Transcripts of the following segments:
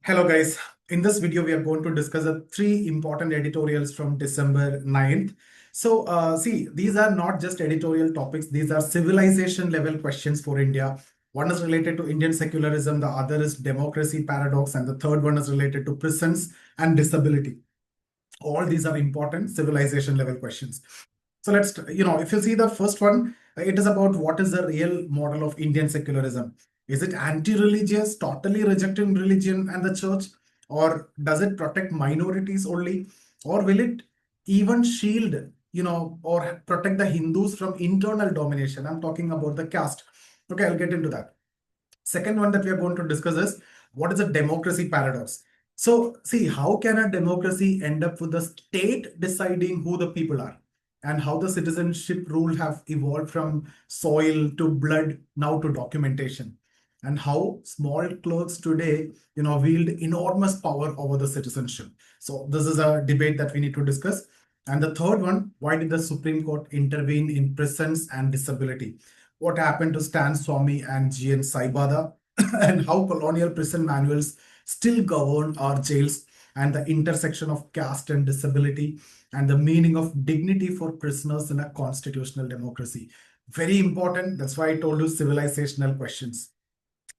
Hello guys, in this video we are going to discuss three important editorials from December 9th. See, these are not just editorial topics, these are civilization level questions for India. One is related to Indian secularism, the other is democracy paradox, and the third one is related to prisons and disability. All these are important civilization level questions. So let's, if you see the first one, it is about what is the real model of Indian secularism. Is it anti-religious, totally rejecting religion and the church? Or does it protect minorities only? Or will it even shield, or protect the Hindus from internal domination? I'm talking about the caste. Okay, I'll get into that. Second one that we are going to discuss is what is a democracy paradox? So, see, how can a democracy end up with the state deciding who the people are? And how the citizenship rule have evolved from soil to blood now to documentation, and how small clerks today wield enormous power over the citizenship. So this is a debate that we need to discuss. And the third one, why did the Supreme Court intervene in prisons and disability? What happened to Stan Swamy and GN Saibada? And how colonial prison manuals still govern our jails, and the intersection of caste and disability, and the meaning of dignity for prisoners in a constitutional democracy. Very important. That's why I told you civilizational questions.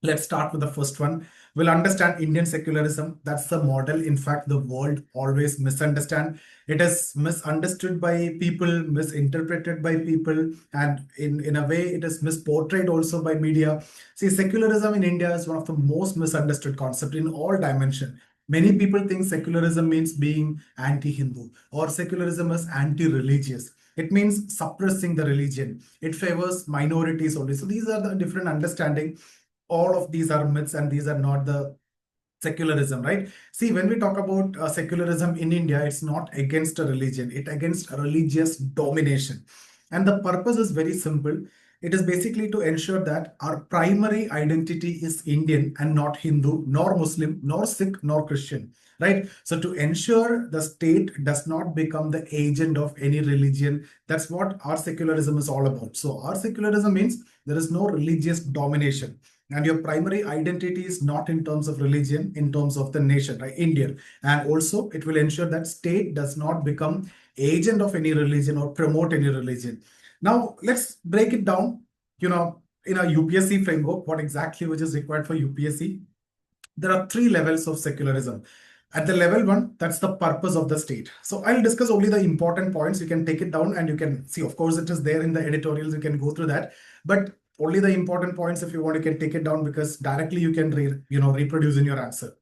Let's start with the first one. We'll understand Indian secularism. That's the model. In fact, the world always misunderstand. It is misunderstood by people, misinterpreted by people, and in a way, it is misportrayed also by media. See, secularism in India is one of the most misunderstood concept in all dimensions. Many people think secularism means being anti-Hindu, or secularism is anti-religious. It means suppressing the religion. It favors minorities only. So these are the different understanding. All of these are myths, and these are not the secularism, right? See, when we talk about secularism in India, it's not against a religion, it's against a religious domination. And the purpose is very simple. It is basically to ensure that our primary identity is Indian and not Hindu, nor Muslim, nor Sikh, nor Christian, right? So to ensure the state does not become the agent of any religion, that's what our secularism is all about. So our secularism means there is no religious domination, and your primary identity is not in terms of religion, in terms of the nation, right? Indian. And also it will ensure that state does not become agent of any religion or promote any religion. Now let's break it down, in a UPSC framework, what exactly which is required for UPSC. There are three levels of secularism. At the level one, that's the purpose of the state. So I'll discuss only the important points. You can take it down and you can see, of course, it is there in the editorials. You can go through that. But only the important points, if you want, you can take it down, because directly you can reproduce in your answer.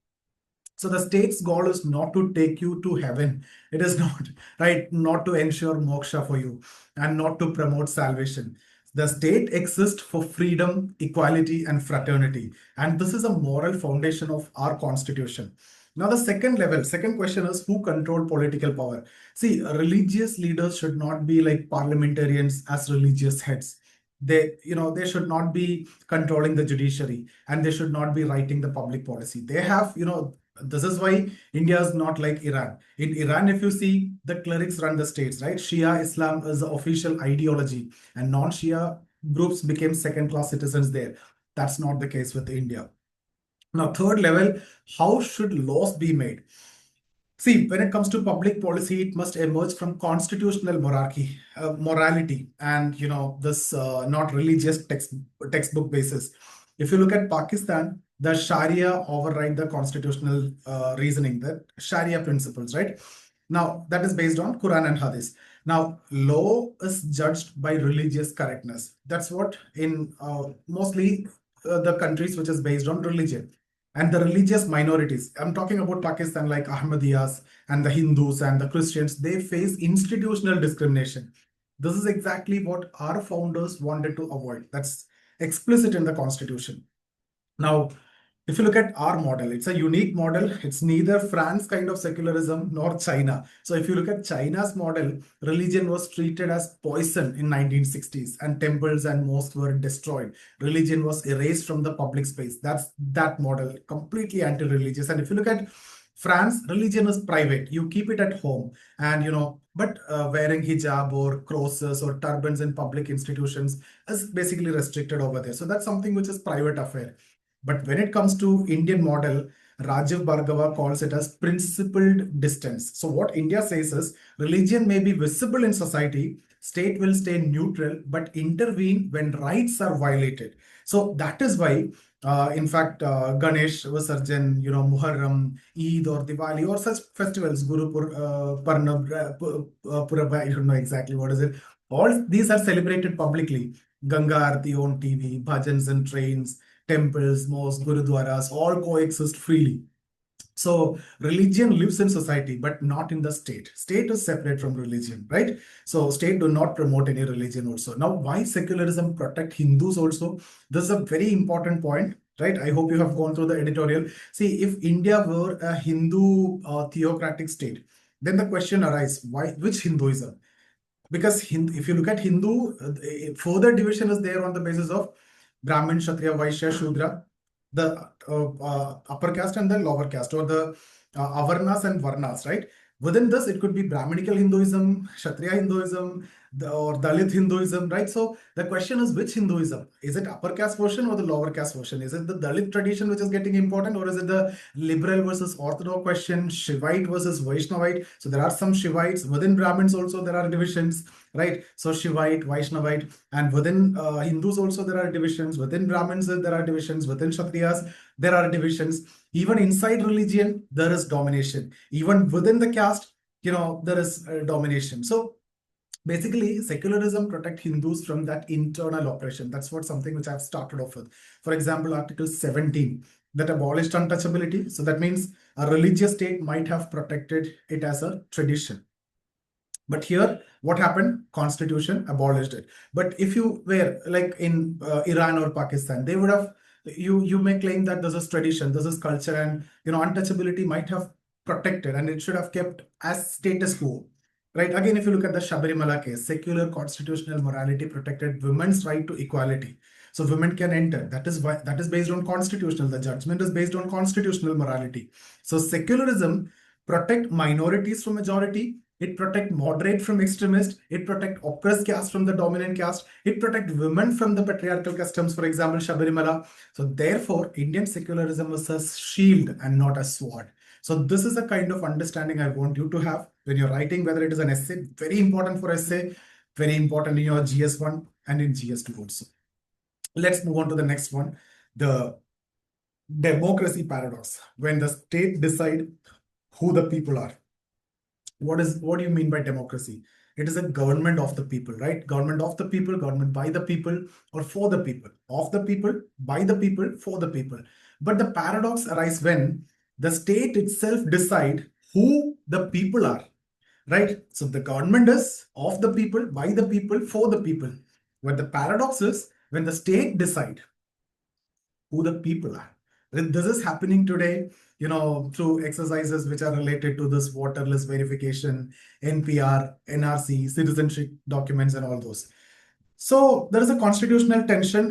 So the state's goal is not to take you to heaven. It is not, right, not to ensure moksha for you, and not to promote salvation. The state exists for freedom, equality, and fraternity. And this is a moral foundation of our constitution. Now, the second question is, who control political power? See, religious leaders should not be like parliamentarians as religious heads. They should not be controlling the judiciary, and they should not be writing the public policy. They have, this is why India is not like Iran. In Iran, if you see, the clerics run the states, right? Shia Islam is the official ideology, and non-Shia groups became second-class citizens there. That's not the case with India. Now, third level, how should laws be made? See, when it comes to public policy, it must emerge from constitutional morality, and this not religious textbook basis. If you look at Pakistan, the Sharia override the constitutional reasoning, the Sharia principles, right? Now, that is based on Quran and Hadith. Now, law is judged by religious correctness. That's what in mostly the countries which is based on religion. And the religious minorities, I'm talking about Pakistan, like Ahmadiyas and the Hindus and the Christians, they face institutional discrimination. This is exactly what our founders wanted to avoid. That's explicit in the constitution. Now, if you look at our model, it's a unique model. It's neither France kind of secularism nor China. So if you look at China's model, religion was treated as poison in 1960s, and temples and mosques were destroyed. Religion was erased from the public space. That's that model, completely anti-religious. And if you look at France, religion is private. You keep it at home, and but wearing hijab or crosses or turbans in public institutions is basically restricted over there. So that's something which is private affair. But when it comes to Indian model, Rajeev Bhargava calls it as principled distance. So what India says is religion may be visible in society, state will stay neutral, but intervene when rights are violated. So that is why, in fact, Ganesh Visarjan, Muharram, Eid or Diwali or such festivals, Parnab, Purab, I don't know exactly what is it. All these are celebrated publicly. Ganga Aarti on TV, bhajans and trains, temples, mosques, gurudwaras, all coexist freely. So religion lives in society, but not in the state. State is separate from religion, right? So state do not promote any religion also. Now, why secularism protect Hindus also? This is a very important point, right? I hope you have gone through the editorial. See, if India were a Hindu theocratic state, then the question arises, why, which Hinduism? Because if you look at Hindu, further division is there on the basis of Brahmin, Kshatriya, Vaishya, Shudra, the upper caste and the lower caste, or the Avarnas and Varnas, right? Within this, it could be Brahminical Hinduism, Kshatriya Hinduism, or Dalit Hinduism, right? So the question is, which Hinduism? Is it upper caste version or the lower caste version? Is it the Dalit tradition which is getting important, or is it the liberal versus orthodox question, Shivite versus Vaishnavite? So there are some Shivites within Brahmins also. There are divisions, right? So Shivite, Vaishnavite, and within Hindus also there are divisions. Within Brahmins there are divisions. Within Kshatriyas there are divisions. Even inside religion there is domination. Even within the caste, there is domination. So basically, secularism protect Hindus from that internal oppression. That's what something which I've started off with. For example, Article 17 that abolished untouchability. So that means a religious state might have protected it as a tradition. But here, what happened? Constitution abolished it. But if you were like in Iran or Pakistan, they would have, you may claim that this is tradition, this is culture, and untouchability might have protected, and it should have kept as status quo. Right. Again, if you look at the Shabarimala case, secular constitutional morality protected women's right to equality. So women can enter. That is why that is based on constitutional. The judgment is based on constitutional morality. So secularism protect minorities from majority. It protect moderate from extremist. It protect oppressed caste from the dominant caste. It protect women from the patriarchal customs, for example, Shabarimala. So therefore, Indian secularism is a shield and not a sword. So this is a kind of understanding I want you to have when you're writing, whether it is an essay, very important for essay, very important in your GS1 and in GS2 also. Let's move on to the next one, the democracy paradox. When the state decide who the people are. What do you mean by democracy? It is a government of the people, right? Government of the people, government by the people, or for the people. Of the people, by the people, for the people. But the paradox arises when the state itself decide who the people are, right? So the government is of the people, by the people, for the people. But the paradox is when the state decide who the people are. This is happening today, through exercises which are related to this voter list verification, NPR, NRC, citizenship documents, and all those. So there is a constitutional tension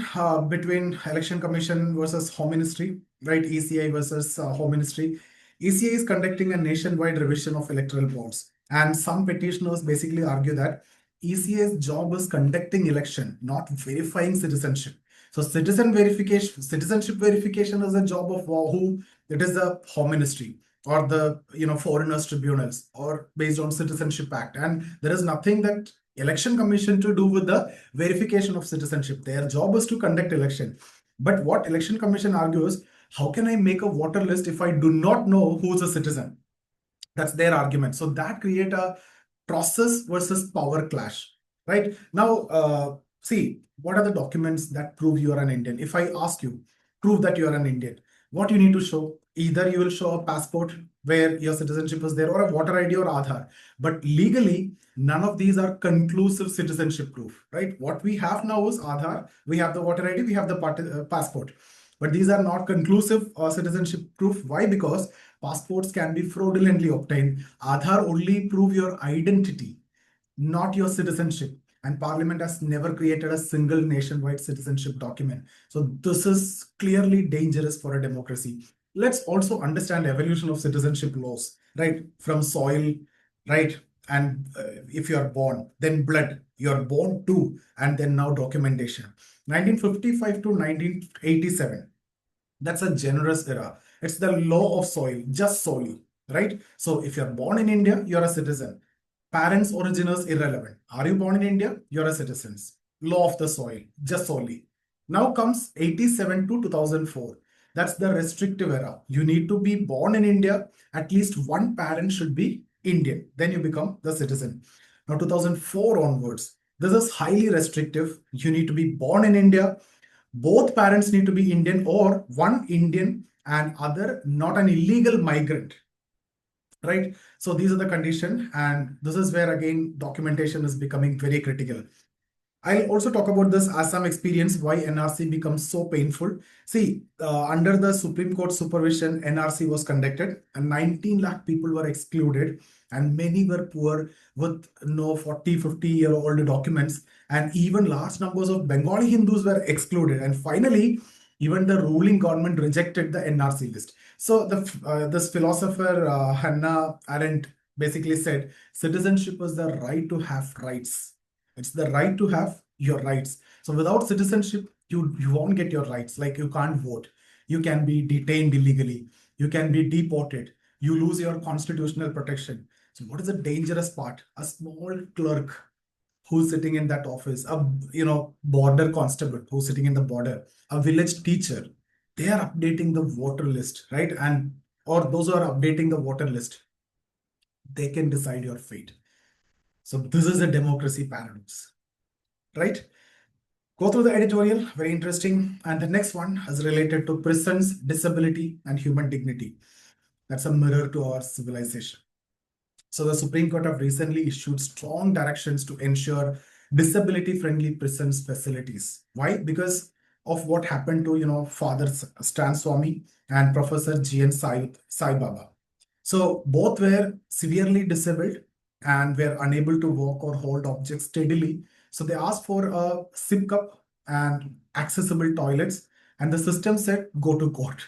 between Election Commission versus Home Ministry, right? ECI versus Home Ministry. ECI is conducting a nationwide revision of electoral bonds, and some petitioners basically argue that ECI's job is conducting election, not verifying citizenship. So citizenship verification is a job of who? It is the Home Ministry or the foreigners tribunals or based on Citizenship Act, and there is nothing that Election Commission to do with the verification of citizenship. Their job is to conduct election. But what Election Commission argues, how can I make a voter list if I do not know who's a citizen? That's their argument. So that create a process versus power clash, right? Now, see, what are the documents that prove you are an Indian? If I ask you, prove that you are an Indian, what you need to show? Either you will show a passport where your citizenship is there, or a voter ID or Aadhaar. But legally, none of these are conclusive citizenship proof, right? What we have now is Aadhaar, we have the voter ID, we have the passport. But these are not conclusive citizenship proof. Why? Because passports can be fraudulently obtained. Aadhaar only prove your identity, not your citizenship. And Parliament has never created a single nationwide citizenship document. So this is clearly dangerous for a democracy. Let's also understand evolution of citizenship laws, right? From soil, right? And if you are born, then blood, you're born too, and then now documentation. 1955 to 1987. That's a generous era. It's the law of soil, just solely, right? So if you're born in India, you're a citizen. Parents' origin is irrelevant. Are you born in India? You're a citizen. Law of the soil, just solely. Now comes 87 to 2004. That's the restrictive era. You need to be born in India. At least one parent should be Indian. Then you become the citizen. Now 2004 onwards, this is highly restrictive. You need to be born in India. Both parents need to be Indian or one Indian and other not an illegal migrant, right? So these are the condition, and this is where again documentation is becoming very critical. I'll also talk about this Assam experience, why NRC becomes so painful. See, under the Supreme Court supervision, NRC was conducted and 19 lakh people were excluded and many were poor with no 40, 50-year-old documents, and even large numbers of Bengali Hindus were excluded. And finally, even the ruling government rejected the NRC list. So this philosopher, Hannah Arendt, basically said, citizenship is the right to have rights. It's the right to have your rights. So without citizenship, you won't get your rights. Like you can't vote. You can be detained illegally. You can be deported. You lose your constitutional protection. So what is the dangerous part? A small clerk who's sitting in that office, a border constable who's sitting in the border, a village teacher, they are updating the voter list, right? And or those who are updating the voter list, they can decide your fate. So this is a democracy paradox, right? Go through the editorial, very interesting. And the next one is related to prisons, disability, and human dignity. That's a mirror to our civilization. So the Supreme Court have recently issued strong directions to ensure disability-friendly prisons facilities. Why? Because of what happened to, Father Stan Swami and Professor G.N. Sai Baba. So both were severely disabled and were unable to walk or hold objects steadily. So they asked for a sip cup and accessible toilets. And the system said, go to court,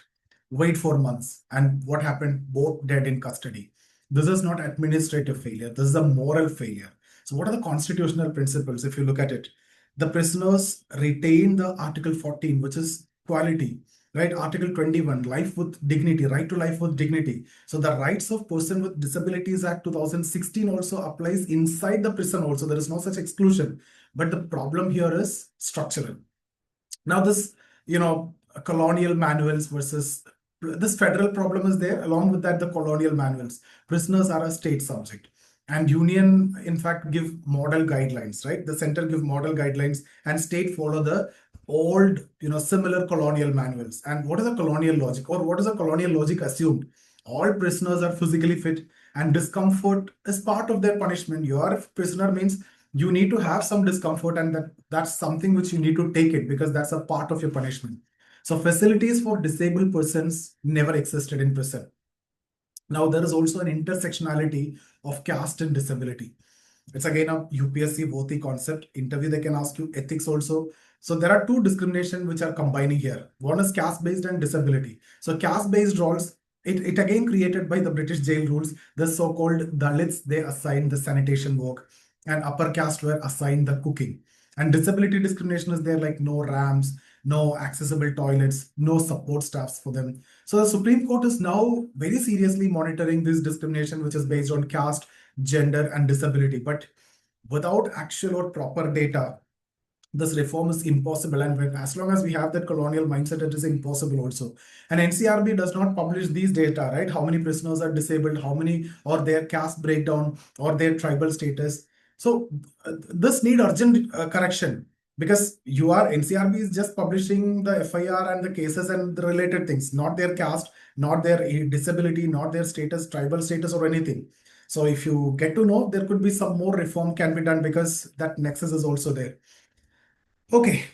wait for months. And what happened? Both dead in custody. This is not administrative failure. This is a moral failure. So what are the constitutional principles if you look at it? The prisoners retain the Article 14, which is equality, right? Article 21, life with dignity, right to life with dignity. So the Rights of Person with Disabilities Act 2016 also applies inside the prison also. There is no such exclusion. But the problem here is structural. Now this, colonial manuals versus this federal problem is there. Along with that, the colonial manuals. Prisoners are a state subject. And union, in fact, give model guidelines, right? The center give model guidelines and state follow the old, similar colonial manuals. And what is a colonial logic, or what is a colonial logic assumed? All prisoners are physically fit and discomfort is part of their punishment. You are a prisoner means you need to have some discomfort, and that's something which you need to take it because that's a part of your punishment. So facilities for disabled persons never existed in prison. Now there is also an intersectionality of caste and disability. It's again a UPSC worthy concept. Interview they can ask you, ethics also. So there are two discrimination which are combining here. One is caste-based and disability. So caste-based roles, it again created by the British jail rules. The so-called Dalits, they assigned the sanitation work, and upper caste were assigned the cooking. And disability discrimination is there, like no ramps, no accessible toilets, no support staffs for them. So the Supreme Court is now very seriously monitoring this discrimination, which is based on caste, gender, and disability. But without actual or proper data, this reform is impossible. And as long as we have that colonial mindset, it is impossible also. And NCRB does not publish these data, right? How many prisoners are disabled, how many, or their caste breakdown, or their tribal status. So this need urgent correction, because NCRB is just publishing the FIR and the cases and the related things, not their caste, not their disability, not their status, tribal status or anything. So if you get to know, there could be some more reform can be done because that nexus is also there. Okay,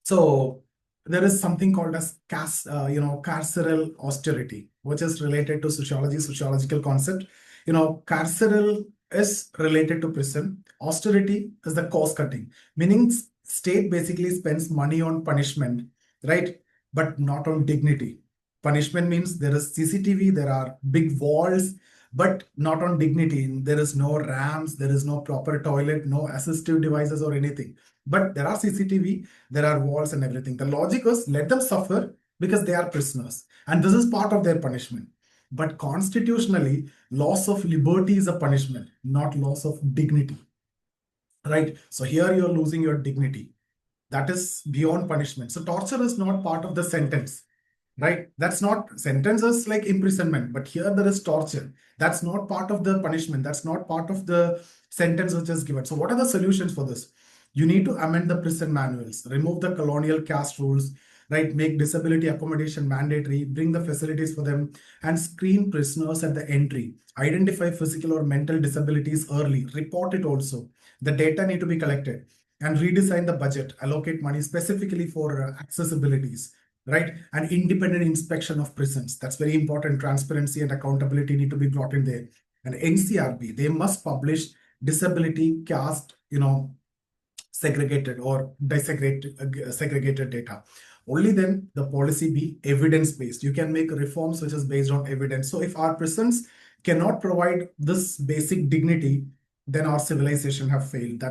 so there is something called as carceral austerity, which is related to sociological concept. Carceral is related to prison. Austerity is the cost cutting, meaning state basically spends money on punishment, right? But not on dignity. Punishment means there is CCTV, there are big walls, but not on dignity. There is no ramps, there is no proper toilet, no assistive devices or anything. But there are CCTV, there are walls and everything. The logic is let them suffer, because they are prisoners. And this is part of their punishment. But constitutionally, loss of liberty is a punishment, not loss of dignity. Right? So here you're losing your dignity. That is beyond punishment. So torture is not part of the sentence. Right? That's not sentences like imprisonment, but here there is torture. That's not part of the punishment. That's not part of the sentence which is given. So what are the solutions for this? You need to amend the prison manuals, remove the colonial caste rules, right? Make disability accommodation mandatory, bring the facilities for them, and screen prisoners at the entry. Identify physical or mental disabilities early. Report it also. The data need to be collected, and redesign the budget. Allocate money specifically for accessibilities, right? And independent inspection of prisons. That's very important. Transparency and accountability need to be brought in there. And NCRB, they must publish disability, caste, segregated or segregated data. Only then the policy be evidence-based. You can make reforms which is based on evidence. So if our prisons cannot provide this basic dignity, then our civilization have failed.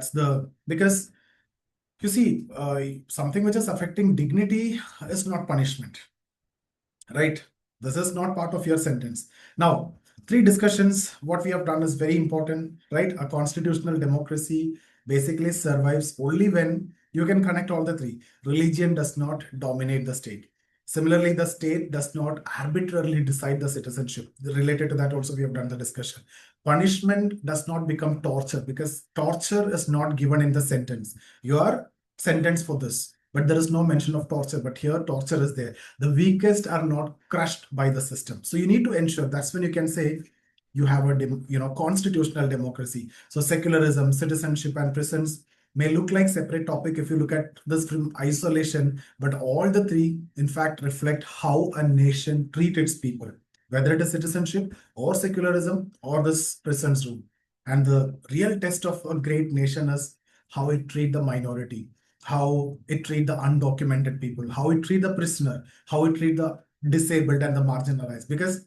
Because you see, something which is affecting dignity is not punishment, right? This is not part of your sentence. Now, three discussions. What we have done is very important, right? A constitutional democracy basically survives only when you can connect all the three. Religion does not dominate the state. Similarly, the state does not arbitrarily decide the citizenship. Related to that also, we have done the discussion. Punishment does not become torture because torture is not given in the sentence. You are sentenced for this, but there is no mention of torture. But here, torture is there. The weakest are not crushed by the system. So you need to ensure. That's when you can say you have a constitutional democracy. So secularism, citizenship, and prisons may look like separate topic if you look at this from isolation, but all the three, in fact, reflect how a nation treats its people, whether it is citizenship or secularism or this prisons rule. And the real test of a great nation is how it treats the minority, how it treats the undocumented people, how it treats the prisoner, how it treats the disabled and the marginalized, because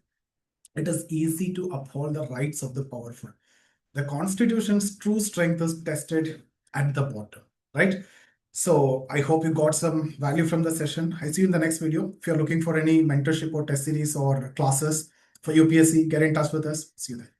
it is easy to uphold the rights of the powerful. The Constitution's true strength is tested at the bottom, right? So I hope you got some value from the session. I see you in the next video. If you're looking for any mentorship or test series or classes for UPSC, get in touch with us. See you there.